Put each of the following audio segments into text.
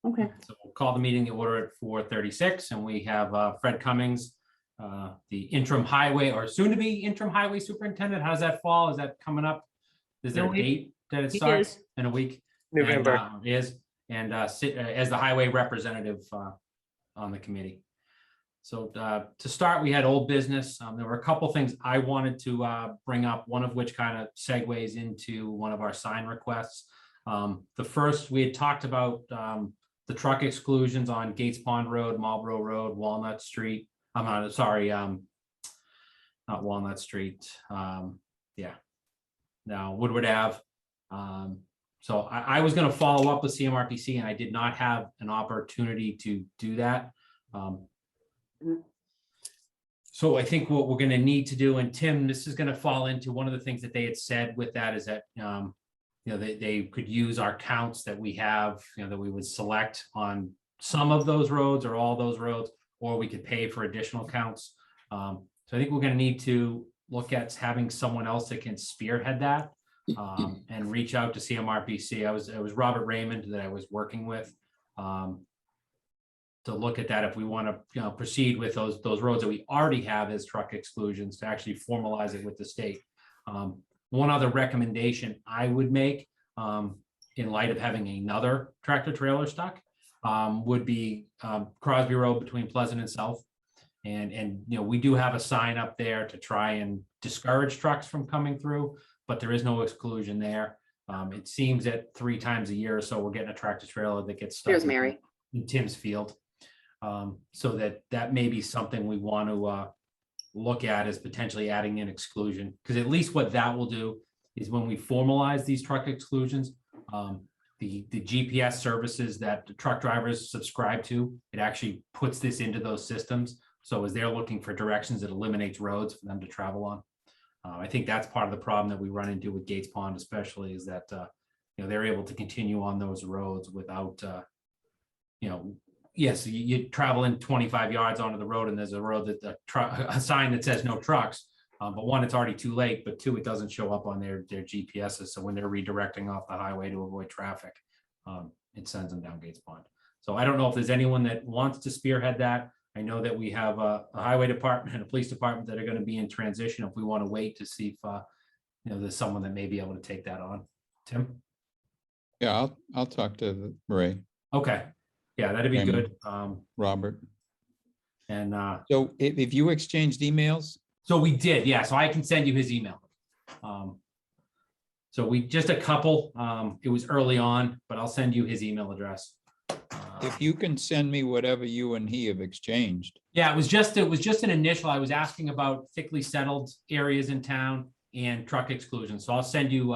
Okay. So we'll call the meeting to order at 4:36, and we have Fred Cummings, the interim highway or soon to be interim highway superintendent. How does that fall? Is that coming up? Is there a date that it starts in a week? November. And sit as the highway representative on the committee. So to start, we had old business. There were a couple things I wanted to bring up, one of which kind of segues into one of our sign requests. The first, we had talked about the truck exclusions on Gates Pond Road, Marlborough Road, Walnut Street. I'm sorry, not Walnut Street. Now Woodward Ave. So I was going to follow up with CMRPC, and I did not have an opportunity to do that. So I think what we're going to need to do, and Tim, this is going to fall into one of the things that they had said with that is that they could use our counts that we have, that we would select on some of those roads or all those roads, or we could pay for additional counts. So I think we're going to need to look at having someone else that can spearhead that and reach out to CMRPC. It was Robert Raymond that I was working with to look at that if we want to proceed with those roads that we already have as truck exclusions, to actually formalize it with the state. One other recommendation I would make in light of having another tractor trailer stuck would be Crosby Road between Pleasant and South. And we do have a sign up there to try and discourage trucks from coming through, but there is no exclusion there. It seems that 3 times a year or so we're getting a tractor trailer that gets stuck in Tim's field. So that may be something we want to look at as potentially adding an exclusion, because at least what that will do is when we formalize these truck exclusions, the GPS services that the truck drivers subscribe to, it actually puts this into those systems. So as they're looking for directions, it eliminates roads for them to travel on. I think that's part of the problem that we run into with Gates Pond, especially, is that they're able to continue on those roads without yes, you travel in 25 yards onto the road and there's a road that a sign that says no trucks. But one, it's already too late, but 2, it doesn't show up on their GPSs. So when they're redirecting off the highway to avoid traffic, it sends them down Gates Pond. So I don't know if there's anyone that wants to spearhead that. I know that we have a highway department and a police department that are going to be in transition. If we want to wait to see if there's someone that may be able to take that on. Tim? Yeah, I'll talk to Ray. Okay. Yeah, that'd be good. Robert. And so if you exchanged emails? So we did, yeah. So I can send you his email. So we just a couple. It was early on, but I'll send you his email address. If you can send me whatever you and he have exchanged. Yeah, it was just an initial. I was asking about thickly settled areas in town and truck exclusion. So I'll send you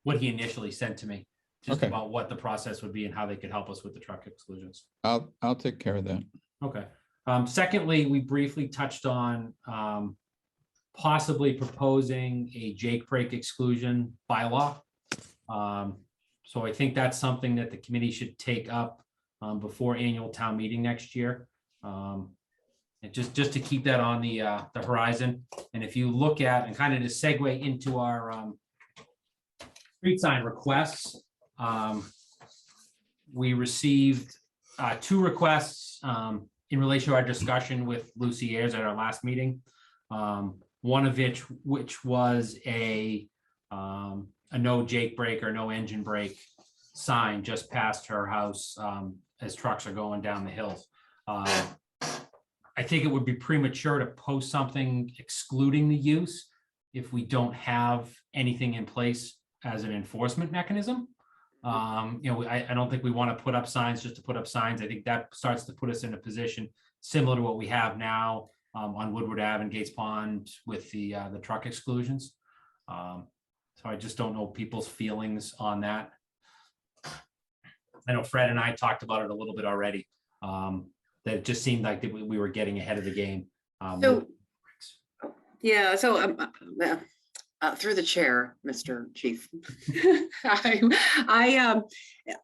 what he initially sent to me, just about what the process would be and how they could help us with the truck exclusions. I'll take care of that. Okay. Secondly, we briefly touched on possibly proposing a Jake brake exclusion bylaw. So I think that's something that the committee should take up before annual town meeting next year. And just to keep that on the horizon. And if you look at and kind of to segue into our street sign requests, we received 2 requests in relation to our discussion with Lucy Ayers at our last meeting. One of which was a no Jake brake or no engine brake sign just past her house as trucks are going down the hills. I think it would be premature to post something excluding the use if we don't have anything in place as an enforcement mechanism. I don't think we want to put up signs just to put up signs. I think that starts to put us in a position similar to what we have now on Woodward Ave and Gates Pond with the truck exclusions. So I just don't know people's feelings on that. I know Fred and I talked about it a little bit already. That it just seemed like that we were getting ahead of the game. Through the chair, Mr. Chief, I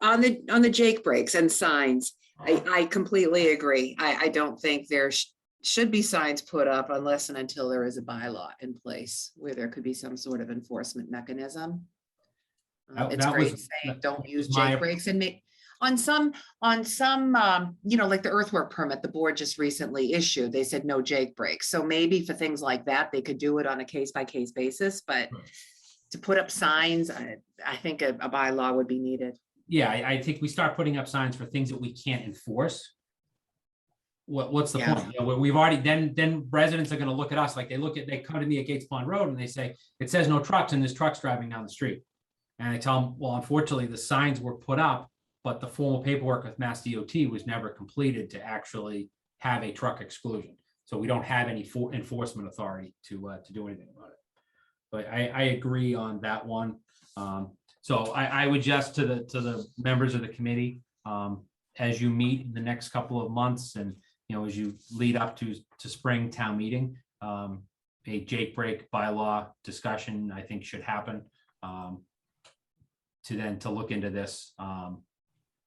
on the Jake brakes and signs, I completely agree. I don't think there should be signs put up unless and until there is a bylaw in place where there could be some sort of enforcement mechanism. It's great saying don't use Jake brakes, and On some, like the earthwork permit, the board just recently issued, they said no Jake breaks. So maybe for things like that, they could do it on a case by case basis, but Right. to put up signs, I think a bylaw would be needed. Yeah, I think we start putting up signs for things that we can't enforce. What's the Yeah. point? You know, we've already, then residents are gonna look at us like they come to me at Gates Pond Road and they say, it says no trucks and there's trucks driving down the street. And I tell them, well, unfortunately, the signs were put up, but the formal paperwork with Mass DOT was never completed to actually have a truck exclusion. So we don't have any enforcement authority to do anything about it. But I agree on that one. So I would just to the members of the committee, as you meet in the next couple of months and, you know, as you lead up to spring town meeting, a Jake break bylaw discussion, I think should happen. To look into this,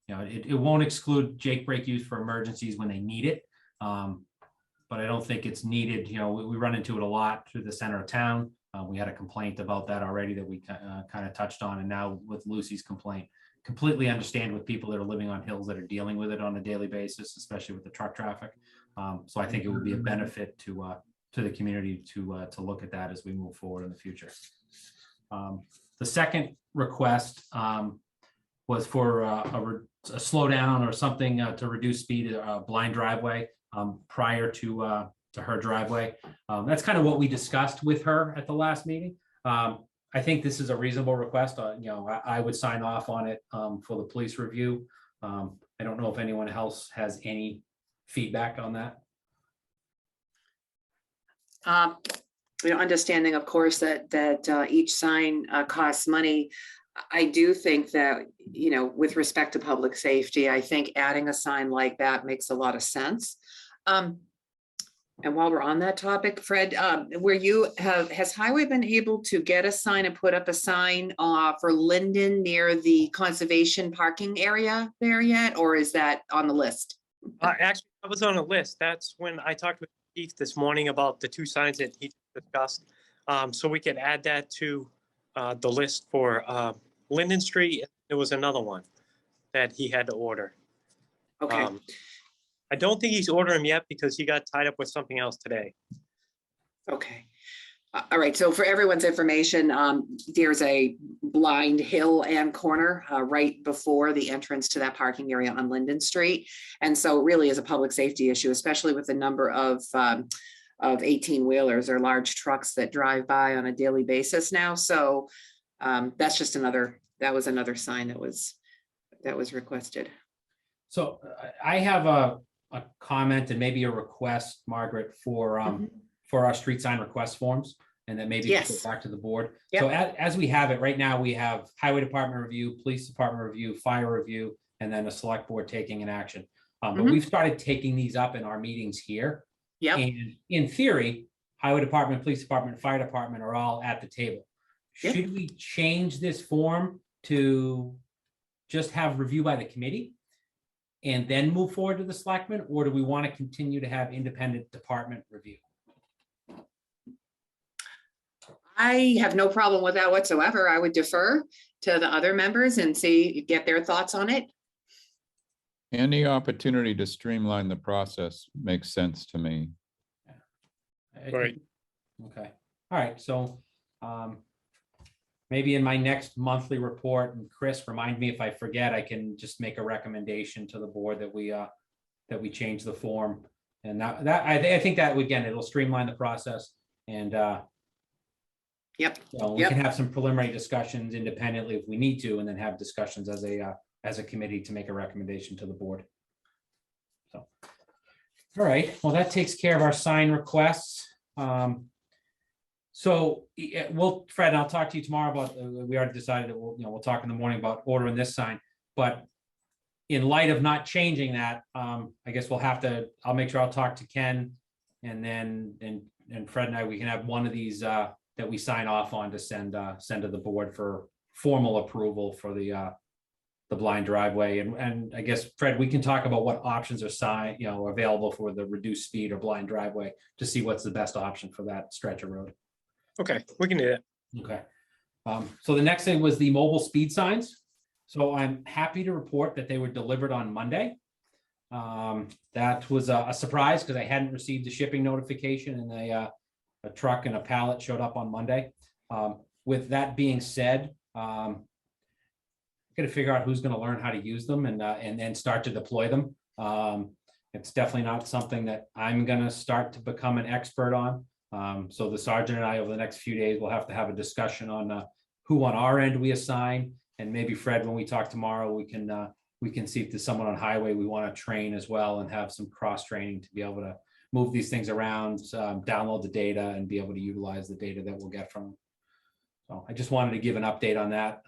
you know, it won't exclude Jake break use for emergencies when they need it. But I don't think it's needed. You know, we run into it a lot through the center of town. We had a complaint about that already that we kind of touched on. And now with Lucy's complaint, completely understand with people that are living on hills that are dealing with it on a daily basis, especially with the truck traffic. So I think it would be a benefit to the community to look at that as we move forward in the future. The second request was for a slowdown or something to reduce speed, blind driveway prior to her driveway. That's kind of what we discussed with her at the last meeting. I think this is a reasonable request. You know, I would sign off on it for the police review. I don't know if anyone else has any feedback on that. You know, understanding, of course, that each sign costs money. I do think that, you know, with respect to public safety, I think adding a sign like that makes a lot of sense. And while we're on that topic, Fred, has Highway been able to get a sign and put up a sign for Linden near the conservation parking area there yet, or is that on the list? Actually, that was on a list. That's when I talked with Keith this morning about the two signs that he discussed. So we could add that to the list for Linden Street. There was another one that he had to order. Okay. I don't think he's ordering them yet because he got tied up with something else today. Okay. All right. So for everyone's information, there's a blind hill and corner right before the entrance to that parking area on Linden Street. And so it really is a public safety issue, especially with the number of 18-wheelers or large trucks that drive by on a daily basis now. So that's just that was another sign that was requested. So I have a comment and maybe a request, Margaret, for our street sign request forms, and then maybe Yes. get back to the board. Yep. So as we have it right now, we have highway department review, police department review, fire review, and then a select board taking an action. But we've started taking these up in our meetings here. Yep. And in theory, highway department, police department, fire department are all at the table. Yep. Should we change this form to just have review by the committee and then move forward to the selectmen, or do we want to continue to have independent department review? I have no problem with that whatsoever. I would defer to the other members and get their thoughts on it. Any opportunity to streamline the process makes sense to me. Right. Okay. All right. So maybe in my next monthly report, and Chris, remind me if I forget, I can just make a recommendation to the board that we change the form. And that I think that again, it'll streamline the process, and Yep. we can have some preliminary discussions independently if we need to, and then have discussions as a committee to make a recommendation to the board. So, all right, well, that takes care of our sign requests. So Fred, I'll talk to you tomorrow about, we already decided that we'll talk in the morning about ordering this sign, but in light of not changing that, I guess I'll make sure I'll talk to Ken, and then, and Fred and we can have one of these that we sign off on to send to the board for formal approval for the blind driveway. And I guess, Fred, we can talk about what options are available for the reduced speed or blind driveway to see what's the best option for that stretch of road. Okay, we can do that. Okay. So the next thing was the mobile speed signs. So I'm happy to report that they were delivered on Monday. That was a surprise because I hadn't received a shipping notification, and a truck and a pallet showed up on Monday. With that being said, got to figure out who's going to learn how to use them and then start to deploy them. It's definitely not something that I'm going to start to become an expert on. So the sergeant and I, over the next few days, will have to have a discussion on who on our end we assign, and maybe Fred, when we talk tomorrow, we can see if there's someone on highway we want to train as well and have some cross training to be able to move these things around, download the data, and be able to utilize the data that we'll get from them. So I just wanted to give an update on that.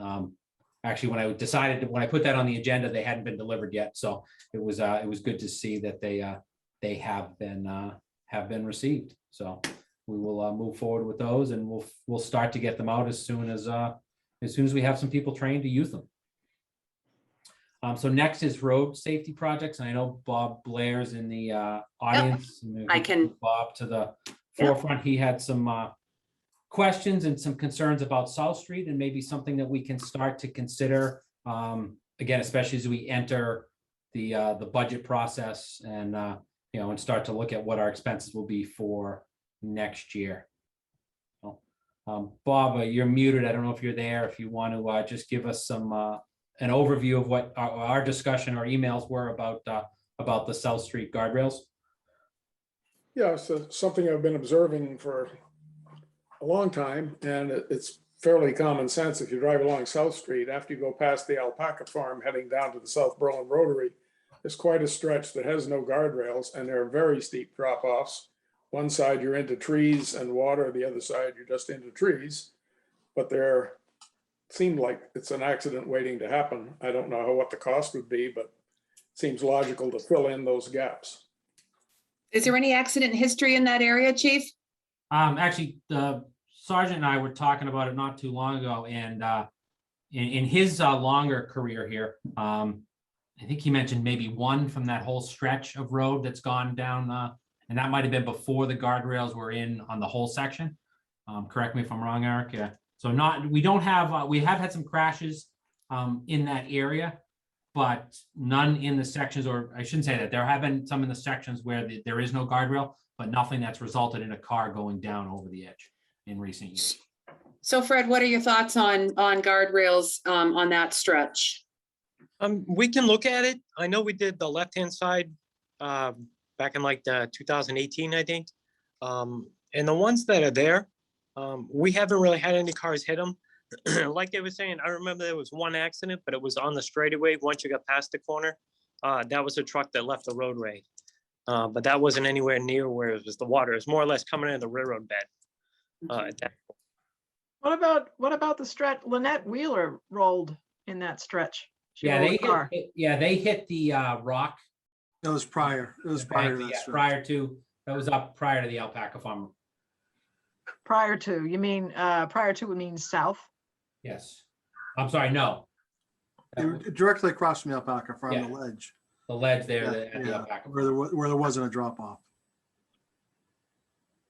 Actually, when I put that on the agenda, they hadn't been delivered yet, so it was good to see that they have been received. So we will move forward with those, and we'll start to get them out as soon as we have some people trained to use them. So next is road safety projects, and I know Bob Blair's in the audience. And I can- Bob to the forefront. He had some questions and some concerns about South Street, and maybe something that we can start to consider, again, especially as we enter the budget process and and start to look at what our expenses will be for next year. So, Bob, you're muted. I don't know if you're there. If you want to just give us some an overview of what our discussion or emails were about the South Street guardrails. Yeah, so something I've been observing for a long time, and it's fairly common sense. If you drive along South Street, after you go past the alpaca farm heading down to the South Berlin Rotary, there's quite a stretch that has no guardrails, and there are very steep drop-offs. One side you're into trees and water, the other side you're just into trees, but there seemed like it's an accident waiting to happen. I don't know what the cost would be, but it seems logical to fill in those gaps. Is there any accident history in that area, Chief? Actually, the sergeant and I were talking about it not too long ago, and in his longer career here, I think he mentioned maybe one from that whole stretch of road that's gone down, and that might have been before the guardrails were in on the whole section. Correct me if I'm wrong, Eric. Yeah. So we have had some crashes in that area, but none in the sections, or I shouldn't say that. There have been some in the sections where there is no guardrail, but nothing that's resulted in a car going down over the edge in recent years. So Fred, what are your thoughts on guardrails on that stretch? We can look at it. I know we did the left-hand side back in like 2018, I think. And the ones that are there, we haven't really had any cars hit them. Like they were saying, I remember there was one accident, but it was on the straightaway. Once you got past the corner, that was a truck that left the roadway. But that wasn't anywhere near where it was the water. It's more or less coming into the railroad bed. At that point. What about the stretch? Lynette Wheeler rolled in that stretch. She Yeah, rolled they a car. hit the rock. That was prior. It was prior to that. Yeah, stretch. that was up prior to the alpaca farm. Prior to, you mean, prior to would mean south? Yes. I'm sorry, no. They were directly across from the alpaca from Yeah. the ledge. The ledge there Yeah, at the yeah, alpaca. where there wasn't a drop off.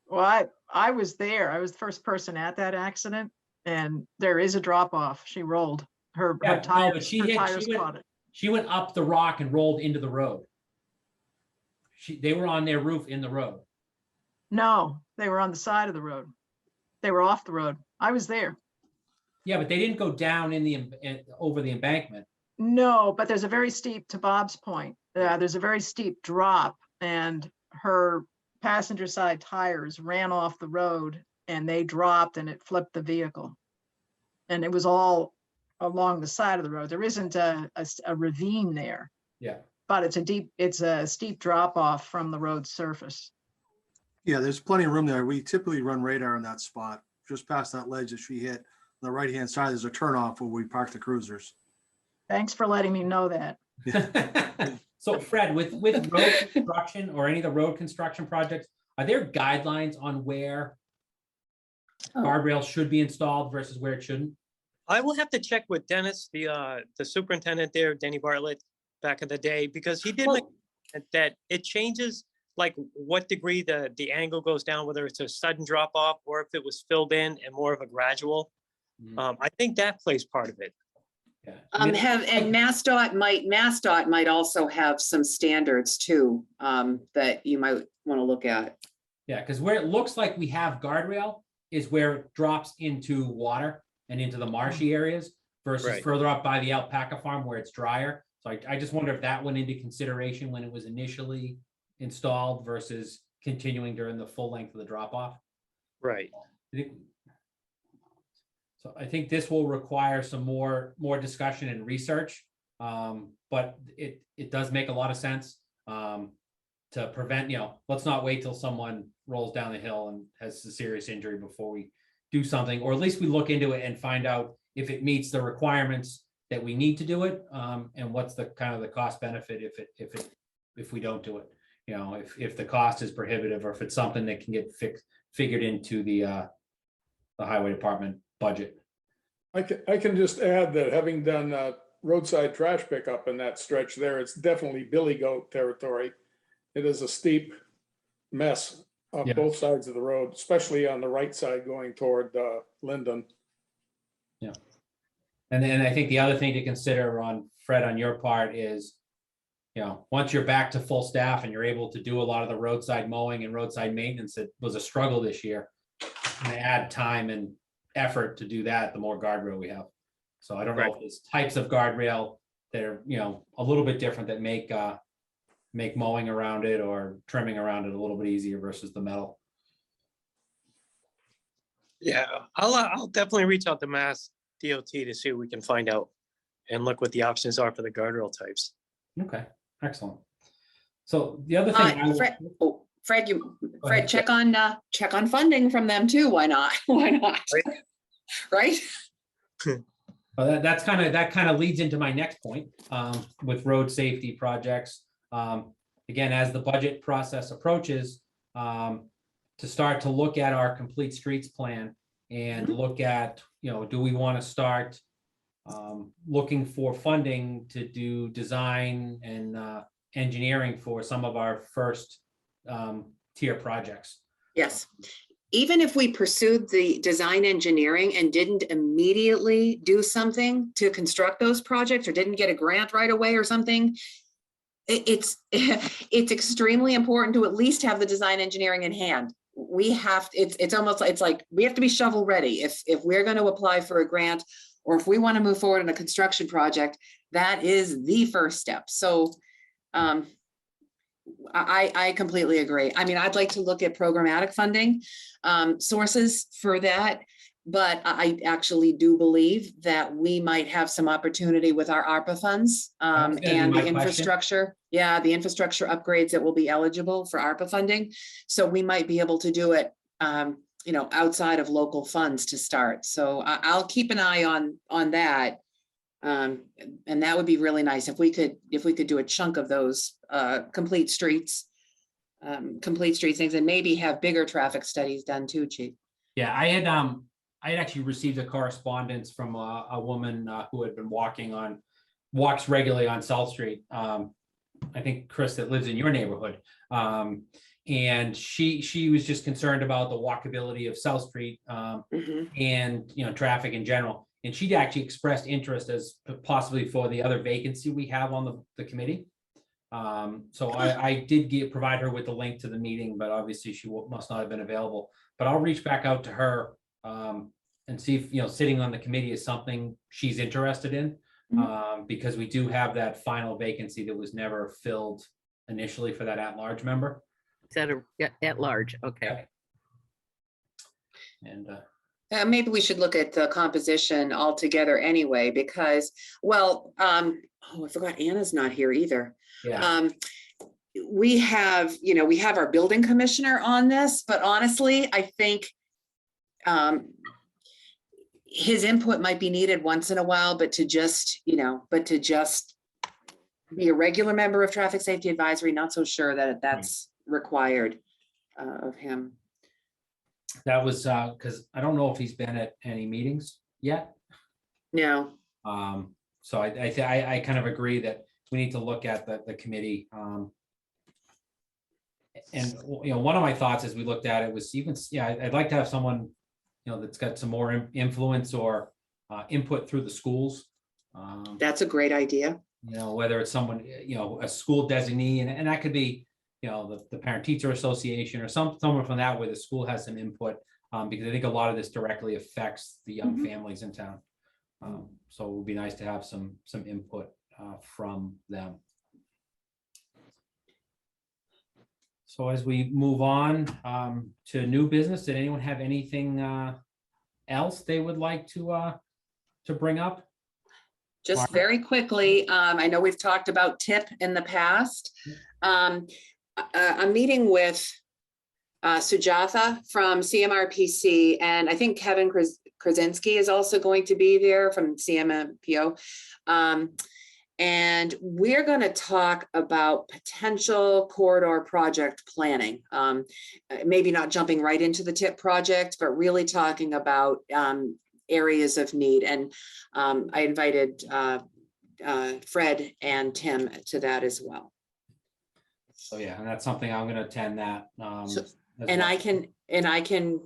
Well, I was there. I was the first person at that accident, and there is a drop off. She rolled. Her Yeah, no, but tires, she her hit- tires she went- caught it. She went up the rock and rolled into the road. They were on their roof in the road. No, they were on the side of the road. They were off the road. I was there. Yeah, but they didn't go down over the embankment. No, but there's a very steep, to Bob's point, there's a very steep drop, and her passenger side tires ran off the road and they dropped and it flipped the vehicle. And it was all along the side of the road. There isn't a ravine there, Yeah. but it's a steep drop off from the road surface. Yeah, there's plenty of room there. We typically run radar in that spot, just past that ledge that she hit. On the right-hand side, there's a turnoff where we park the cruisers. Thanks for letting me know that. So Fred, with road construction or any of the road construction projects, are there guidelines on where guardrails should be installed versus where it shouldn't? I will have to check with Dennis, the superintendent there, Denny Bartlett, back in the day, because he did make that it changes like what degree the angle goes down, whether it's a sudden drop off or if it was filled in and more of a gradual. I think that plays part of it. Yeah. I mean, And MassDOT might also have some standards too, that you might want to look at. yeah, because where it looks like we have guardrail is where it drops into water and into the marshy areas versus Right. further up by the alpaca farm where it's drier. So I just wonder if that went into consideration when it was initially installed versus continuing during the full length of the drop off. Right. So I think this will require some more discussion and research. But it does make a lot of sense to prevent, let's not wait till someone rolls down the hill and has a serious injury before we do something, or at least we look into it and find out if it meets the requirements that we need to do it, and what's the kind of the cost benefit if we don't do it. If the cost is prohibitive, or if it's something that can get figured into the highway department budget. I can just add that having done roadside trash pickup in that stretch there, it's definitely billy goat territory. It is a steep mess on Yeah. both sides of the road, especially on the right side going toward Linden. And then I think the other thing to consider Fred, on your part is, once you're back to full staff and you're able to do a lot of the roadside mowing and roadside maintenance, that was a struggle this year. And add time and effort to do that, the more guardrail we have. So I don't know if there's types of guardrail that are, a little bit different that make mowing around it or trimming around it a little bit easier versus the metal. Yeah, I'll definitely reach out to Mass DOT to see what we can find out and look what the options are for the guardrail types. Okay, excellent. So the other thing, Fred, ahead. check on funding from them too. Why not? Why not? Right? well, that kind of leads into my next point with road safety projects. Again, as the budget process approaches, to start to look at our complete streets plan and look at, do we want to start looking for funding to do design and engineering for some of our first tier projects. Yes. Even if we pursued the design engineering and didn't immediately do something to construct those projects, or didn't get a grant right away or something, it's extremely important to at least have the design engineering in hand. It's like we have to be shovel ready if we're going to apply for a grant, or if we want to move forward in a construction project. That is the first step. So I completely agree. I mean, I'd like to look at programmatic funding sources for that, but I actually do believe that we might have some opportunity with our ARPA funds and the infrastructure. Yeah, the infrastructure upgrades that will be eligible for ARPA funding. So we might be able to do it, outside of local funds to start. So I'll keep an eye on that. And that would be really nice if we could do a chunk of those complete streets things, and maybe have bigger traffic studies done too, Chief. Yeah, I had actually received a correspondence from a woman who had been walks regularly on South Street. I think, Chris, that lives in your neighborhood. And she was just concerned about the walkability of South Street and traffic in general. And she'd actually expressed interest as possibly for the other vacancy we have on the committee. So I did provide her with the link to the meeting, but obviously she must not have been available. But I'll reach back out to her and see if sitting on the committee is something she's interested in, because we do have that final vacancy that was never filled initially for that at-large member. Is that at large? Okay. And maybe we should look at the composition altogether anyway, because, I forgot Anna's not here either. yeah, We have our building commissioner on this, but honestly, I think his input might be needed once in a while, but to just be a regular member of Traffic Safety Advisory, not so sure that that's required of him. that was because I don't know if he's been at any meetings yet. No. So I kind of agree that we need to look at the committee. And one of my thoughts as we looked at it was I'd like to have someone that's got some more influence or input through the schools That's a great idea. You know, whether it's someone, you know, a school designee, and that could be, you know, the parent teacher association or someone from that where the school has some input, because I think a lot of this directly affects the young families in town. So it would be nice to have some input from them. So as we move on to new business, did anyone have anything else they would like to bring up? Just Mark? very quickly, I know we've talked about TIP in the past. I'm meeting with Sujatha from CMRPC, and I think Kevin Krasinski is also going to be there from CMMPO. And we're going to talk about potential corridor project planning. Maybe not jumping right into the TIP project, but really talking about areas of need. And I invited Fred and Tim to that as well. So yeah, and that's something I'm going to attend that. And I can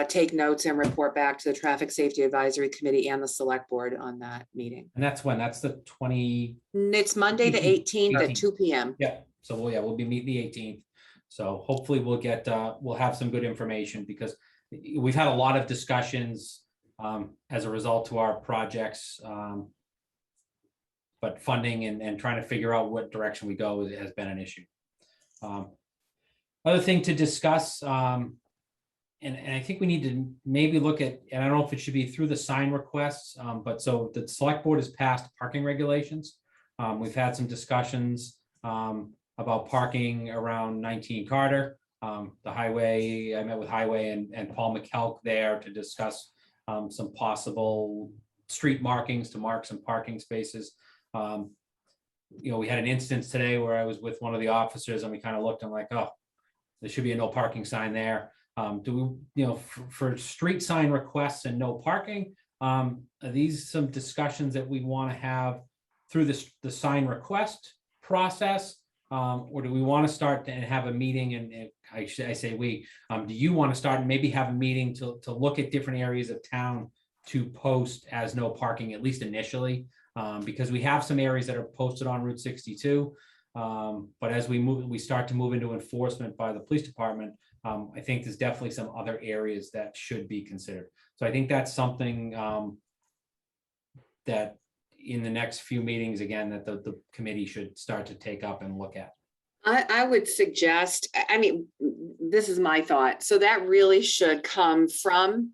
take notes and report back to the Traffic Safety Advisory Committee and the Select Board on that meeting. And that's when? That's the 20. It's Monday, the 18th at 2 p.m. Yeah. So we'll be meeting the 18th. So hopefully we'll have some good information, because we've had a lot of discussions as a result to our projects. But funding and trying to figure out what direction we go has been an issue. Other thing to discuss, and I think we need to maybe look at, and I don't know if it should be through the sign requests, but so the select board has passed parking regulations. We've had some discussions about parking around 19 Carter, the highway. I met with Highway and Paul McKelk there to discuss some possible street markings to mark some parking spaces. You know, we had an instance today where I was with one of the officers and we kind of looked, I'm like, oh, there should be a no parking sign there. Do we, you know, for street sign requests and no parking, are these some discussions that we want to have through the sign request process? Or do we want to start and have a meeting, and I say we, do you want to start and maybe have a meeting to look at different areas of town to post as no parking, at least initially? Because we have some areas that are posted on Route 62. But as we start to move into enforcement by the police department, I think there's definitely some other areas that should be considered. So I think that's something that in the next few meetings, again, that the committee should start to take up and look at. I would suggest, I mean, this is my thought. So that really should come from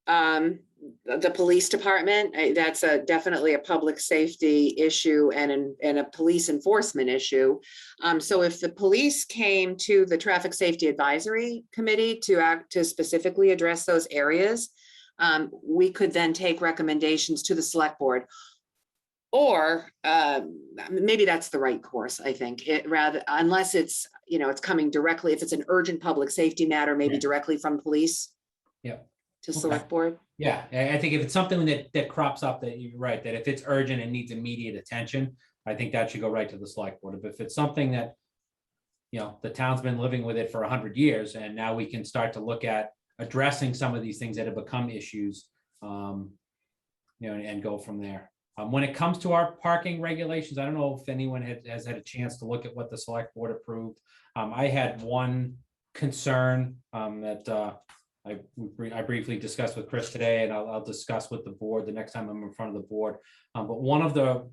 the police department. That's definitely a public safety issue and a police enforcement issue. So if the police came to the Traffic Safety Advisory Committee to specifically address those areas, we could then take recommendations to the select board. Or maybe that's the right course, I think, unless it's, you know, it's coming directly, if it's an urgent public safety matter, maybe Right. directly from police. Yeah. To select board. Yeah, I think if it's something that crops up, that you're right, that if it's urgent and needs immediate attention, I think that should go right to the select board. But if it's something that, you know, the town's been living with it for 100 years, and now we can start to look at addressing some of these things that have become issues, you know, and go from there. When it comes to our parking regulations, I don't know if anyone has had a chance to look at what the select board approved. I had one concern that I briefly discussed with Chris today, and I'll discuss with the board the next time I'm in front of the board. But one of the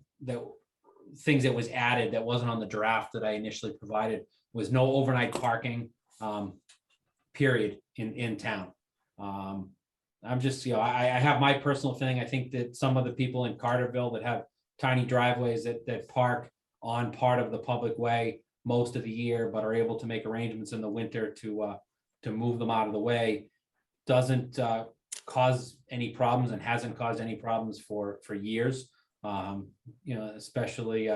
things that was added that wasn't on the draft that I initially provided was no overnight parking, period, in town. I'm just, you know, I have my personal feeling. I think that some of the people in Carterville that have tiny driveways that park on part of the public way most of the year, but are able to make arrangements in the winter to move them out of the way, doesn't cause any problems and hasn't caused any problems for years. You know, especially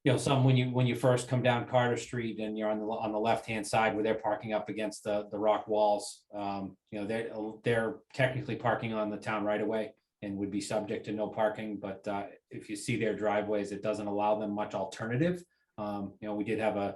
you know, some when you first come down Carter Street and you're on the left-hand side where they're parking up against the rock walls, you know, they're technically parking on the town right away and would be subject to no parking. But if you see their driveways, it doesn't allow them much alternative. You know, we did have a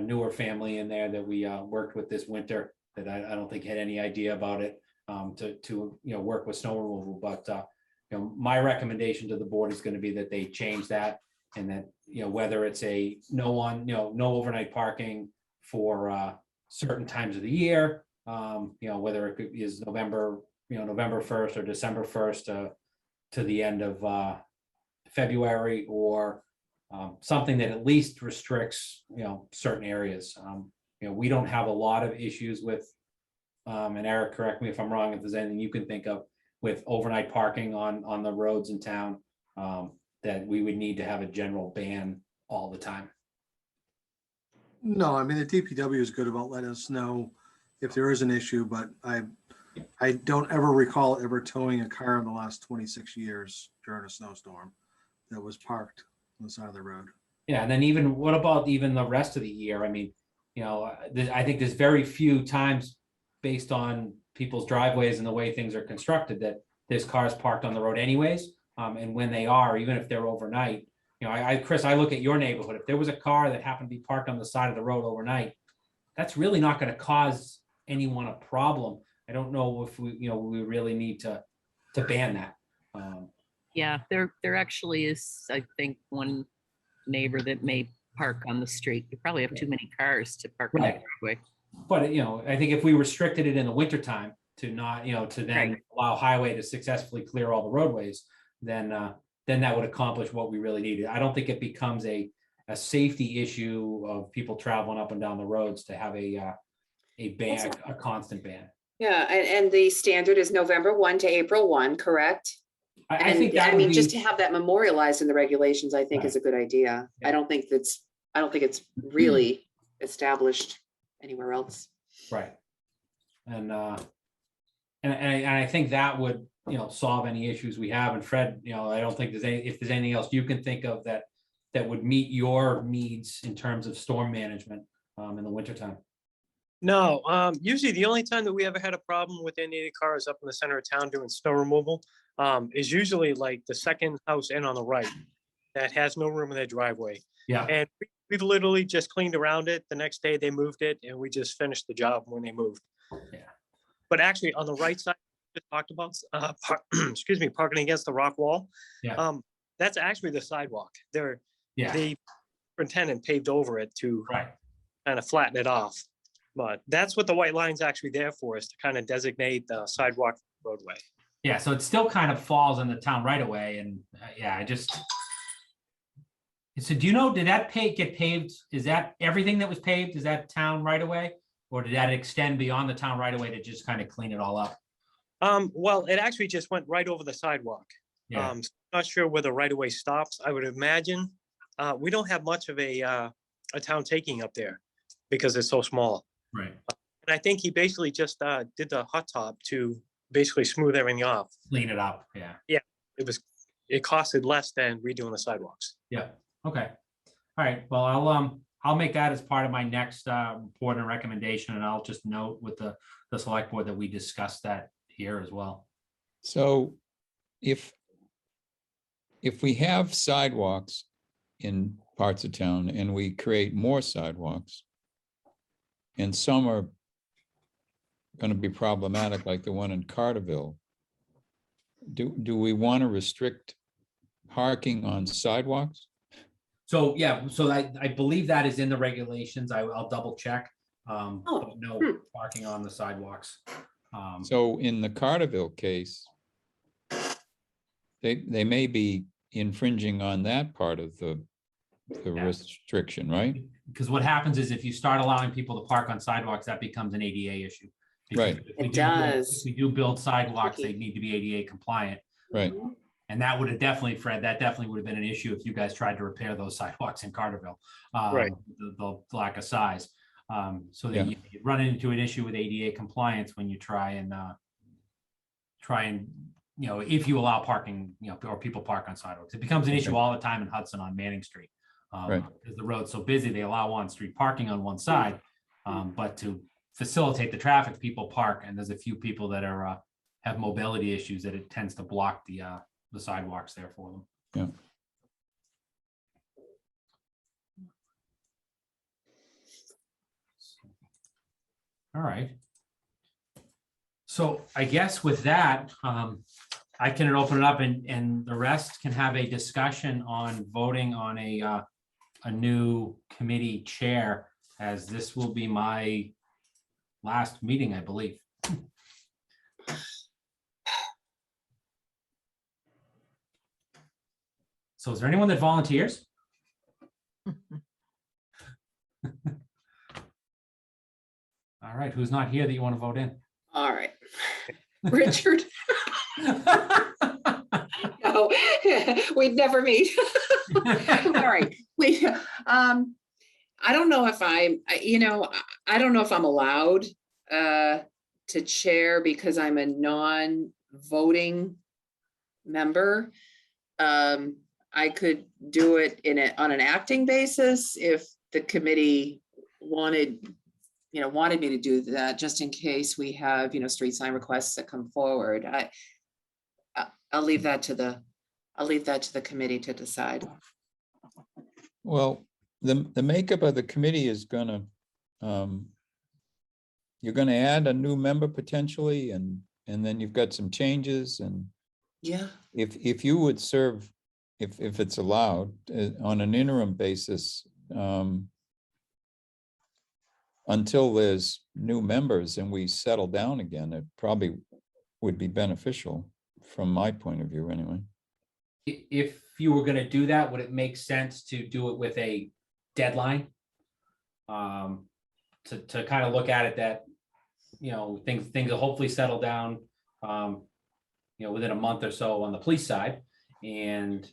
newer family in there that we worked with this winter that I don't think had any idea about it, to you know, work with snow removal. But my recommendation to the board is going to be that they change that, and that, whether it's no overnight parking for certain times of the year, whether it is November 1st or December 1st to the end of February, or something that at least restricts, certain areas. We don't have a lot of issues with, and Eric, correct me if I'm wrong, if there's anything you can think of with overnight parking on the roads in town, that we would need to have a general ban all the time. No, I mean, the DPW is good about letting us know if there is an issue, but I don't ever recall ever towing a car in the last 26 years during a snowstorm that was parked on the side of the road. Yeah, and then what about even the rest of the year? I mean, I think there's very few times, based on people's driveways and the way things are constructed, that there's cars parked on the road anyways. And when they are, even if they're overnight, Chris, I look at your neighborhood. If there was a car that happened to be parked on the side of the road overnight, that's really not going to cause anyone a problem. I don't know if we really need to ban that. Yeah, there actually is, I think, one neighbor that may park on the street. You probably have too many cars to park on the Right. driveway. But, I think if we restricted it in the wintertime to not, to then Right. allow highway to successfully clear all the roadways, then that would accomplish what we really needed. I don't think it becomes a safety issue of people traveling up and down the roads to have a ban, a constant ban. Yeah, and the standard is November 1 to April 1, correct? I think And that I would mean, just to be, have that memorialized in the regulations, I think Right. is a good idea. Yeah. I don't think it's really established anywhere else. right. And I think that would, solve any issues we have. And Fred, I don't think if there's anything else you can think of that would meet your needs in terms of storm management in the wintertime. No, usually the only time that we ever had a problem with any of the cars up in the center of town doing snow removal is usually like the second house in on the right that has no room in their driveway. Yeah. And we've literally just cleaned around it. The next day they moved it and we just finished the job when they moved. Yeah. But actually on the right side, we just talked about, excuse me, parking against the rock wall. Yeah. That's actually the sidewalk. Yeah. The superintendent paved over it to Right. kind of flatten it off. But that's what the white line's actually there for, is to kind of designate the sidewalk roadway. Yeah. So it still kind of falls in the town right away. And so do you know, did that get paved? Is that everything that was paved? Is that town right away? Or did that extend beyond the town right away to just kind of clean it all up? Well, it actually just went right over the sidewalk. Yeah. Not sure where the right of way stops. I would imagine we don't have much of a town taking up there because it's so small. Right. And I think he basically just did the hot top to basically smooth everything off. Clean it up. Yeah. It costed less than redoing the sidewalks. Yeah. Okay. All right. Well, I'll make that as part of my next report and recommendation, and I'll just note with the select board that we discussed that here as well. So if we have sidewalks in parts of town and we create more sidewalks, and some are going to be problematic, like the one in Carterville, do we want to restrict parking on sidewalks? So, yeah, so I believe that is in the regulations. I'll double check. But no parking on the sidewalks. So in the Carterville case, they may be infringing on that part of the Yeah. restriction, right? Because what happens is if you start allowing people to park on sidewalks, that becomes an ADA issue. Because Right. if we It do build- does. If we do build sidewalks, they Tricky. need to be ADA compliant. Right. And that would have definitely, Fred, that definitely would have been an issue if you guys tried to repair those sidewalks in Carterville. Right. The lack of size. So Yeah. that you run into an issue with ADA compliance when you try and, if you allow parking, or people park on sidewalks. It becomes an issue Okay. all the time in Hudson on Manning Street. Right. Because the road's so busy, they allow on-street parking on one side. But to facilitate the traffic, people park, and there's a few people that are, have mobility issues that it tends to block the sidewalks there for them. Yeah. All right. So I guess with that, I can open it up and the rest can have a discussion on voting on a new committee chair, as this will be my last meeting, I believe. So is there anyone that volunteers? All right, who's not here that you want to vote in? All right. Richard? No, we'd never meet. All right, I don't know if I don't know if I'm allowed to chair because I'm a non-voting member. I could do it on an acting basis if the committee wanted me to do that, just in case we have, street sign requests that come forward. I'll leave that to the committee to decide. Well, the makeup of the committee is gonna, you're gonna add a new member potentially, and then you've got some changes, and Yeah. if you would serve, if it's allowed, on an interim basis, until there's new members and we settle down again, it probably would be beneficial from my point of view anyway. If you were gonna do that, would it make sense to do it with a deadline? To kind of look at it that, things will hopefully settle down, within a month or so on the police side. And,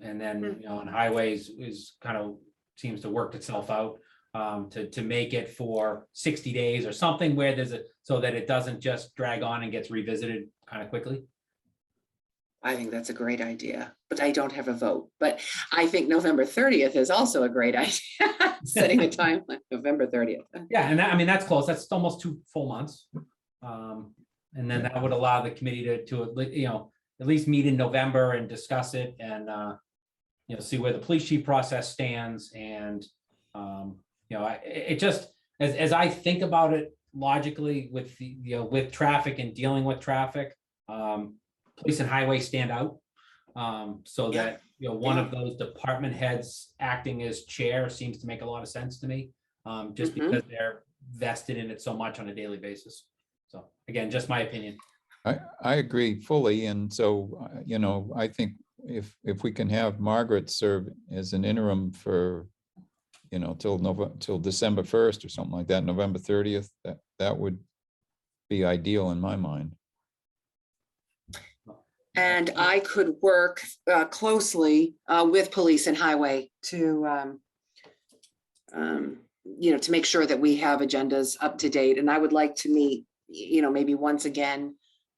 and then, on highways is kind of seems to work itself out, to make it for 60 days or something where so that it doesn't just drag on and gets revisited kind of quickly. I think that's a great idea, but I don't have a vote. But I think November 30th is also a great idea. Setting a timeline, November 30th. Yeah, and that's close. That's almost 2 full months. And then that would allow the committee to at least meet in November and discuss it and see where the police chief process stands. And it just, as I think about it logically with with traffic and dealing with traffic, police and highway stand out. So that, one of those department heads acting as chair seems to make a lot of sense to me, just because they're vested in it so much on a daily basis. So again, just my opinion. I agree fully. And so, I think if we can have Margaret serve as an interim for, till December 1st or something like that, November 30th, that would be ideal in my mind. And I could work closely with police and highway to make sure that we have agendas up to date. And I would like to meet, maybe once again,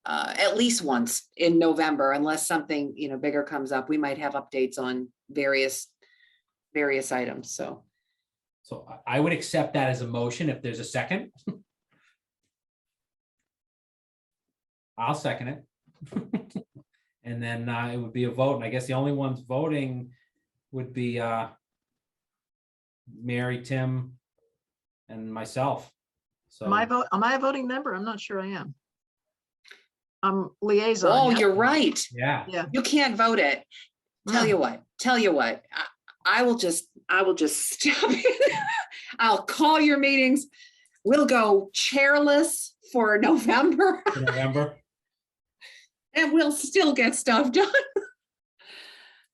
at least once in November, unless something, bigger comes up. We might have updates on various items. So I would accept that as a motion if there's a second. I'll second it. And then it would be a vote. And I guess the only ones voting would be Mary, Tim, and myself. So Am I a voting member? I'm not sure I am. I'm liaison. Oh, yeah. you're right. yeah. Yeah. You can't vote it. Tell you what, I will just step in. I'll call your meetings. We'll go chairless for November. November. And we'll still get stuff done.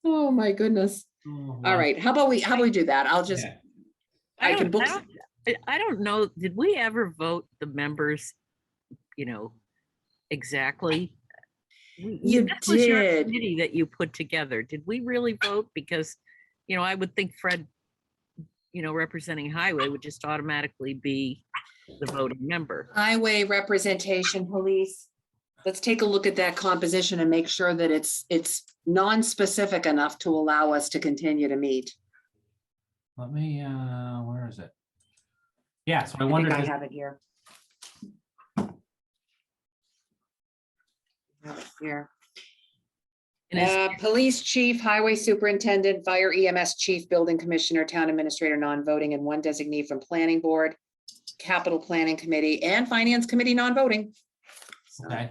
Oh, my goodness. Oh, All right. How about we do that? I'll just, yeah. I can book. I don't know. Did we ever vote the members, exactly? You This was your did. committee that you put together. Did we really vote? Because, I would think Fred, representing highway would just automatically be the voting member. Highway representation, police. Let's take a look at that composition and make sure that it's non-specific enough to allow us to continue to meet. Let me, where is it? Yeah, so I I wondered. think I have it here. Here. And is- Police chief, highway superintendent, fire EMS chief, building commissioner, town administrator, non-voting, and one designee from planning board, capital planning committee, and finance committee, non-voting. Okay,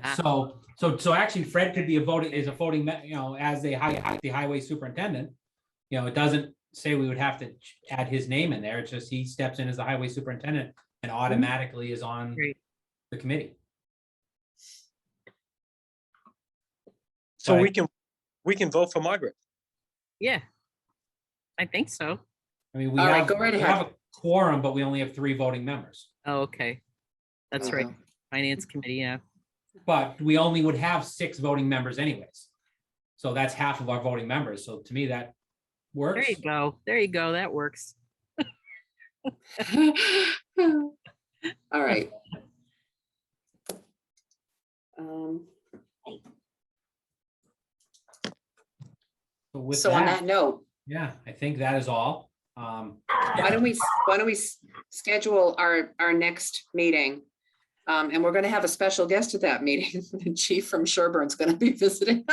So actually Fred could be a voting, as the highway superintendent. It doesn't say we would have to add his name in there. It's just he steps in as the highway superintendent and automatically is on Great. the committee. So Right. we can vote for Margaret. Yeah. I think so. I mean, we All right, have, go right we ahead. have a quorum, but we only have 3 voting members. Oh, okay. That's right. Uh-huh. Finance committee, yeah. But we only would have 6 voting members anyways. So that's half of our voting members. So to me, that works. There you go. There you go. That works. All right. With So on that note, yeah, I think that is all. why don't we schedule our next meeting? And we're gonna have a special guest at that meeting. The chief from Sherburne's gonna be visiting.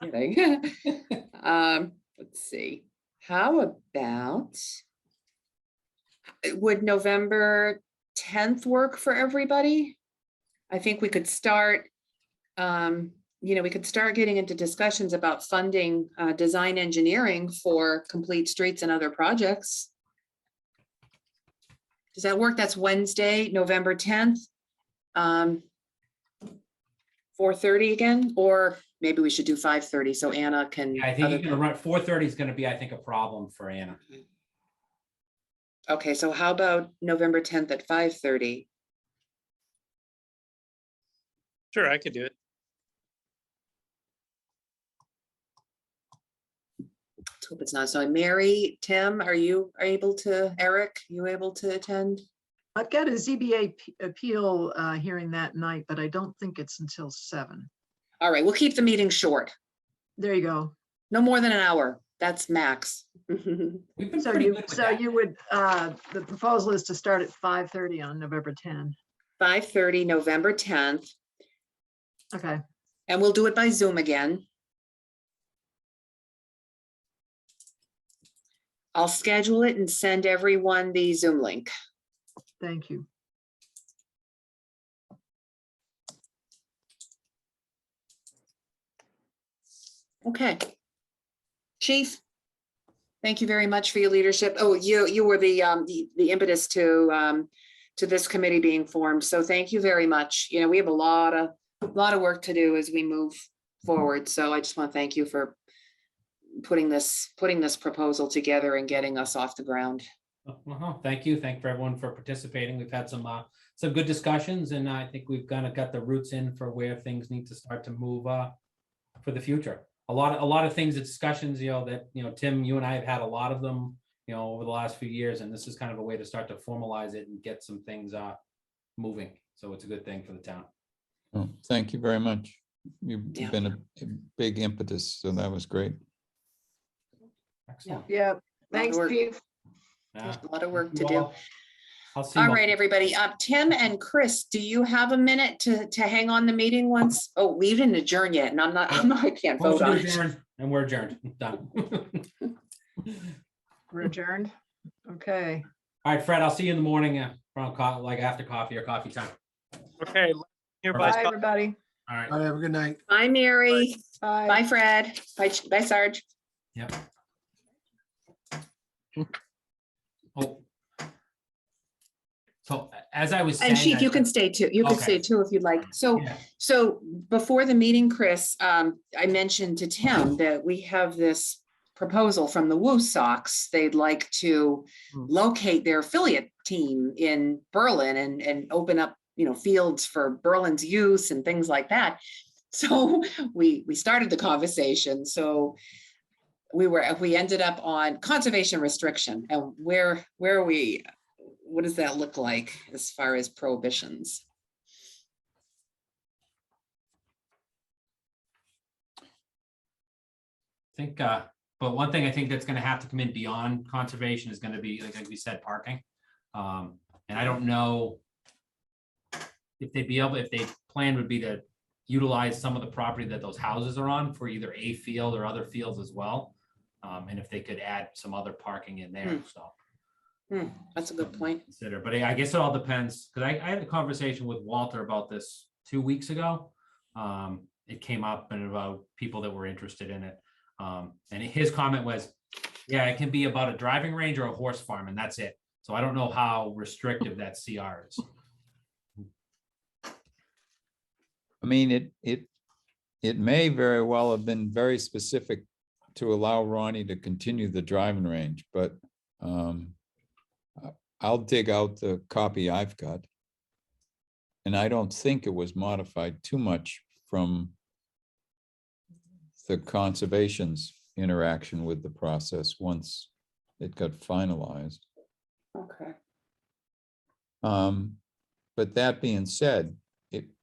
Kidding. Let's see, how about, would November 10th work for everybody? I think we could start, we could start getting into discussions about funding design engineering for complete streets and other projects. Does that work? That's Wednesday, November 10th. 4:30 again, or maybe we should do 5:30 so Anna can. I think you're gonna run 4:30 is gonna be, I think, a problem for Anna. Okay, so how about November 10th at 5:30? Sure, I could do it. Let's hope it's not. So Mary, Tim, are you able to, Eric, you able to attend? I've got a ZBA appeal hearing that night, but I don't think it's until 7. All right, we'll keep the meeting short. There you go. No more than an hour. That's max. We've been So pretty you, good with so that. you would, the proposal is to start at 5:30 on November 10. 5:30, November 10th, Okay, and we'll do it by Zoom again. I'll schedule it and send everyone the Zoom link. thank you. Okay. Chief, thank you very much for your leadership. Oh, you were the impetus to this committee being formed. So thank you very much. We have a lot of work to do as we move forward. So I just want to thank you for putting this proposal together and getting us off the ground. Thank you. Thank for everyone for participating. We've had some good discussions, and I think we've kind of got the roots in for where things need to start to move for the future. A lot of things, discussions, that Tim, you and I have had a lot of them, over the last few years, and this is kind of a way to start to formalize it and get some things moving. So it's a good thing for the town. Well, thank you very much. You've Yeah. been a big impetus, so that was great. Excellent. Yeah, thanks, work. Chief. There's a lot of work Thank to you do. all. I'll see you All all. right, everybody. Tim and Chris, do you have a minute to hang on the meeting once? Oh, we didn't adjourn yet, and I can't vote Motion on to it. adjourn, and we're adjourned. Done. We're adjourned. Okay. All right, Fred, I'll see you in the morning around like after coffee or coffee time. Okay. Hereby Bye, everybody. All right. All right, have a good night. Bye, Mary. Bye. Bye, Fred. Bye, Sarge. Yep. Oh. So as I was saying. And Chief, I- you can stay too. You can Okay. stay too if you'd like. Yeah. So before the meeting, Chris, I mentioned to Tim that we have this proposal from the Woo Sox. They'd like to locate their affiliate team in Berlin and open up, fields for Berlin's youth and things like that. So we started the conversation. So we ended up on conservation restriction, and where are we? What does that look like as far as prohibitions? I think, but one thing I think that's gonna have to come in beyond conservation is gonna be, like we said, parking. And I don't know if they'd be able, if they plan would be to utilize some of the property that those houses are on for either a field or other fields as well. And if they could add some other parking in there, so. That's a good point. Consider, but I guess it all depends, because I had a conversation with Walter about this 2 weeks ago. It came up and about people that were interested in it. And his comment was, yeah, it can be about a driving range or a horse farm, and that's it. So I don't know how restrictive that CR is. I mean, it may very well have been very specific to allow Ronnie to continue the driving range, but I'll dig out the copy I've got. And I don't think it was modified too much from the conservation's interaction with the process once it got finalized. Okay. But that being said,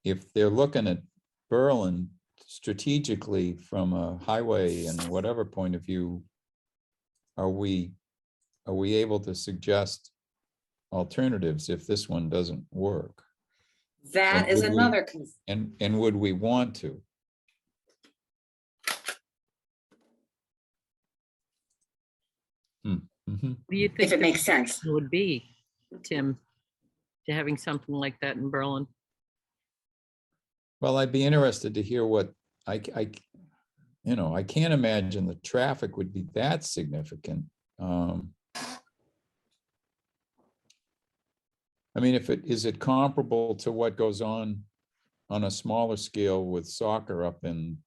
if they're looking at Berlin strategically from a highway and whatever point of view, are we able to suggest alternatives if this one doesn't work? That And is would we- another, And would we want to? Mhm. What do you think if it the makes sense. reaction would be, Tim, to having something like that in Berlin? Well, I'd be interested to hear what I can't imagine the traffic would be that significant. I mean, is it comparable to what goes on a smaller scale with soccer up in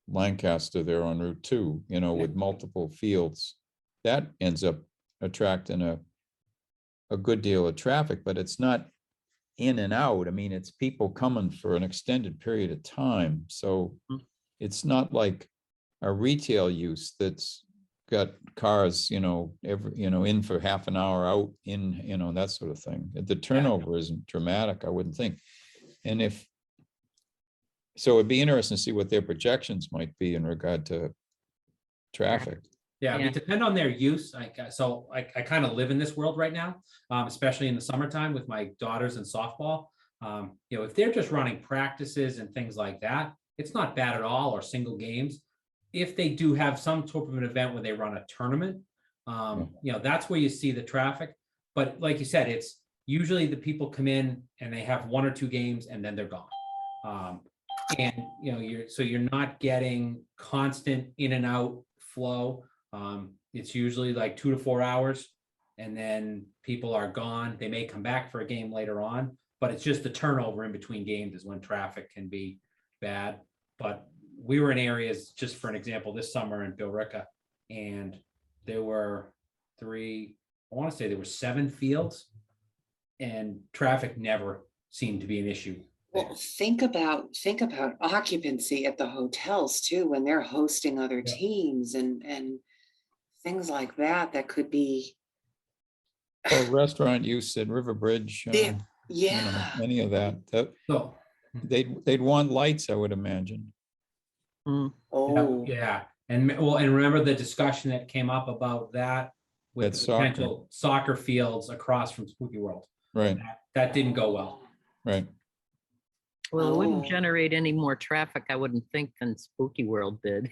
Lancaster there on Route 2, with multiple fields? That ends up attracting a good deal of traffic, but it's not in and out. I mean, it's people coming for an extended period of time. So it's not like a retail use that's got cars, in for half an hour, out in, that sort of thing. The turnover isn't dramatic, I wouldn't think. And so it'd be interesting to see what their projections might be in regard to traffic. Yeah, Yeah. it depend on their use. I kind of live in this world right now, especially in the summertime with my daughters in softball. If they're just running practices and things like that, it's not bad at all, or single games. If they do have some sort of an event where they run a tournament, that's where you see the traffic. But like you said, it's usually the people come in and they have 1 or 2 games and then they're gone. And you're not getting constant in and out flow. It's usually like 2 to 4 hours, and then people are gone. They may come back for a game later on, but it's just the turnover in between games is when traffic can be bad. But we were in areas, just for an example, this summer in Billerica, and there were 7 fields, and traffic never seemed to be an issue. Well, think about occupancy at the hotels too, when they're hosting other teams and things like that, that could be. Or restaurant use at River Bridge, Yeah. any of that, So, they'd want lights, I would imagine. Oh, yeah. And remember the discussion that came up about that with That's the potential soccer fields across from Spooky World. Right, That didn't go well. right. Well, it wouldn't Oh. generate any more traffic, I wouldn't think, than Spooky World did.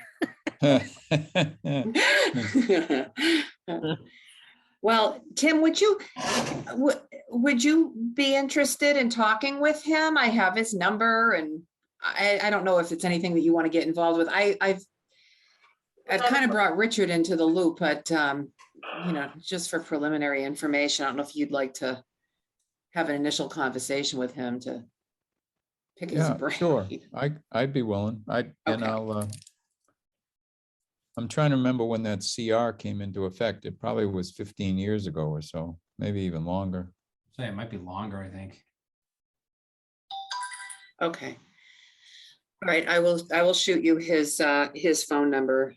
Well, Tim, would you be interested in talking with him? I have his number, and I don't know if it's anything that you want to get involved with. I've kind of brought Richard into the loop, but just for preliminary information, I don't know if you'd like to have an initial conversation with him to pick his Yeah, brain. sure. I'd be willing. Okay. I'm trying to remember when that CR came into effect. It probably was 15 years ago or so, maybe even longer. So it might be longer, I think. Okay. All right, I will shoot you his phone number.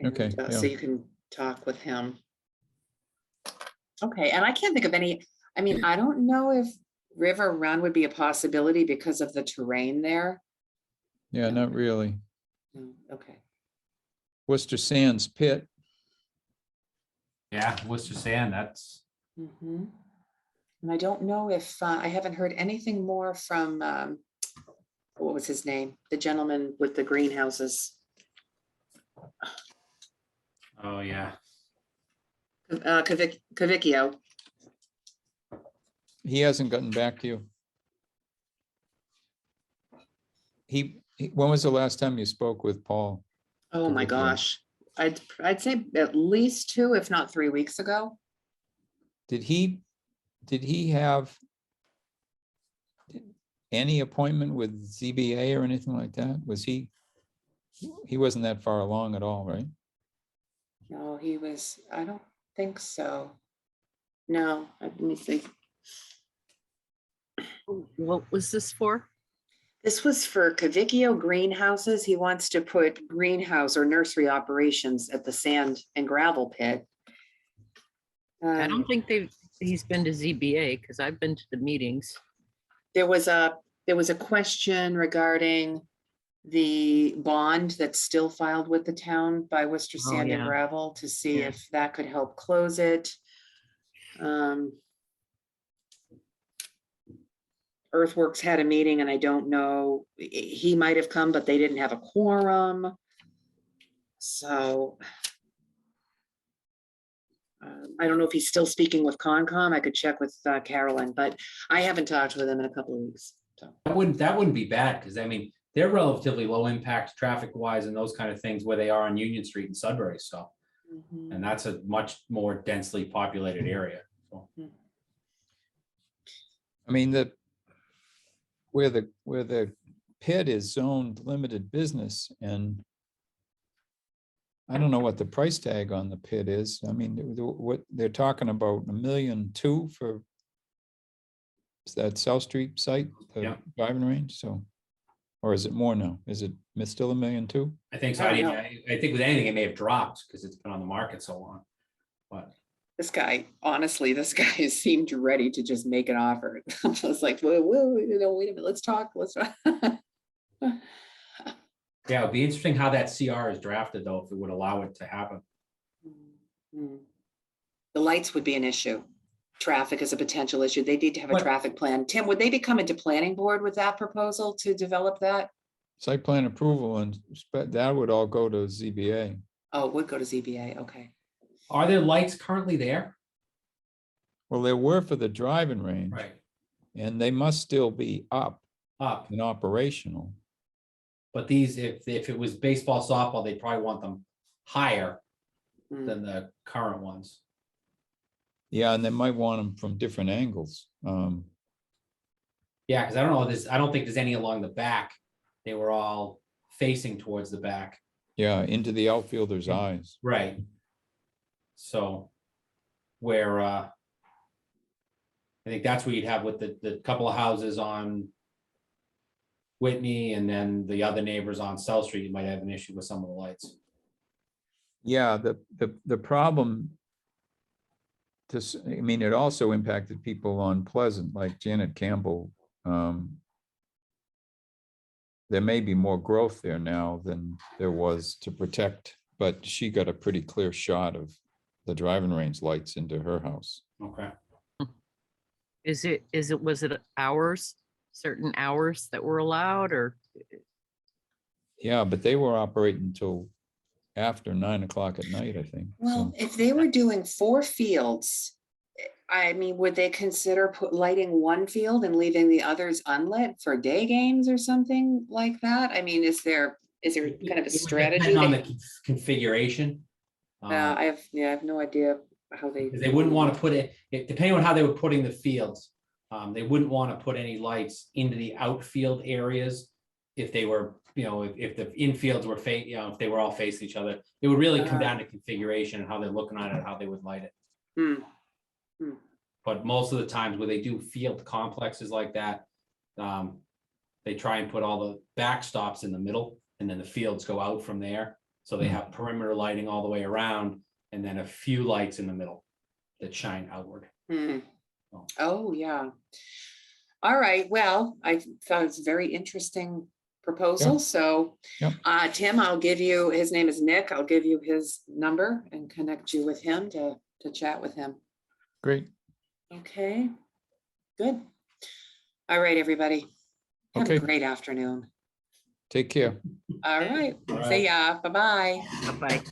Okay, So you can talk with him. Okay, and I can't think of any, I don't know if River Run would be a possibility because of the terrain there. Yeah, not really. No, okay. Worcester Sands Pit. Yeah, Worcester Sand, that's. Mhm. And I don't know if, I haven't heard anything more from, what was his name? The gentleman with the greenhouses. Oh, yeah. Cavicchio. He hasn't gotten back to you? When was the last time you spoke with Paul? Oh my Cavicchio. gosh. I'd say at least 2, if not 3 weeks ago. Did he have any appointment with ZBA or anything like that? Was he wasn't that far along at all, right? No, I don't think so. No, let me see. What was this for? This was for Cavicchio Greenhouses. He wants to put greenhouse or nursery operations at the sand and gravel pit. I don't think he's been to ZBA because I've been to the meetings. There was a question regarding the bond that's still filed with the town by Worcester Oh, Sand and yeah. Gravel to see Yeah. if that could help close it. Earthworks had a meeting and I don't know, he might have come, but they didn't have a quorum. So I don't know if he's still speaking with Concom. I could check with Carolyn, but I haven't talked with him in a couple of weeks. So That wouldn't be bad, because I mean, they're relatively low impact traffic wise and those kind of things where they are on Union Street in Sudbury, so. mhm. And that's a much more densely populated area, so. I mean, where the pit is zoned limited business, and I don't know what the price tag on the pit is. I mean, what they're talking about, $1.2 million for that South Street site, the Yeah. driving range, so. Or is it more now? Is it still $1.2 million? I think so. I I don't know. think with anything, it may have dropped because it's been on the market so long. But This guy, honestly, this guy seemed ready to just make an offer. I was like, whoa, wait a minute, let's talk. yeah, it'd be interesting how that CR is drafted, though, if it would allow it to happen. Mhm. The lights would be an issue. Traffic is a potential issue. They need to have a What- traffic plan. Tim, would they be coming to planning board with that proposal to develop that? Site plan approval, and that would all go to ZBA. Oh, it would go to ZBA, okay. Are there lights currently there? Well, there were for the driving range, and they must still be up Up, and operational. but these, if it was baseball, softball, they'd probably want them higher Mm. than the current ones. Yeah, and they might want them from different angles. Yeah, because I don't think there's any along the back. They were all facing towards the back. Yeah, into the outfielder's Yeah. eyes. Right. So where I think that's where you'd have with the couple of houses on Whitney and then the other neighbors on South Street, you might have an issue with some of the lights. Yeah, the problem I mean, it also impacted people on Pleasant, like Janet Campbell. There may be more growth there now than there was to protect, but she got a pretty clear shot of the driving range lights into her house. Okay. Was it hours, certain hours that were allowed, or? Yeah, but they were operating until after 9 o'clock at night, I think. Well, So, if they were doing 4 fields, I mean, would they consider lighting one field and leaving the others unlit for day games or something like that? I mean, is there kind of a It would strategy? depend on the configuration. I have no idea how they. Because they wouldn't want to put it, depending on how they were putting the fields, they wouldn't want to put any lights into the outfield areas if they were, if the infields were if they were all facing each other. It would really come down to configuration and how they're looking at it, how they would light it. Hmm. But most of the times where they do field complexes like that, they try and put all the backstops in the middle, and then the fields go out from there. So they have perimeter lighting all the way around, and then a few lights in the middle that shine outward. Oh, yeah. All right, well, I thought it's a very interesting proposal, so Yep. Tim, his name is Nick, I'll give you his number and connect you with him to chat with him. great. Okay, good. All right, everybody. Have a Okay. great afternoon. Take care. All right, All right. see ya, bye-bye. Bye-bye.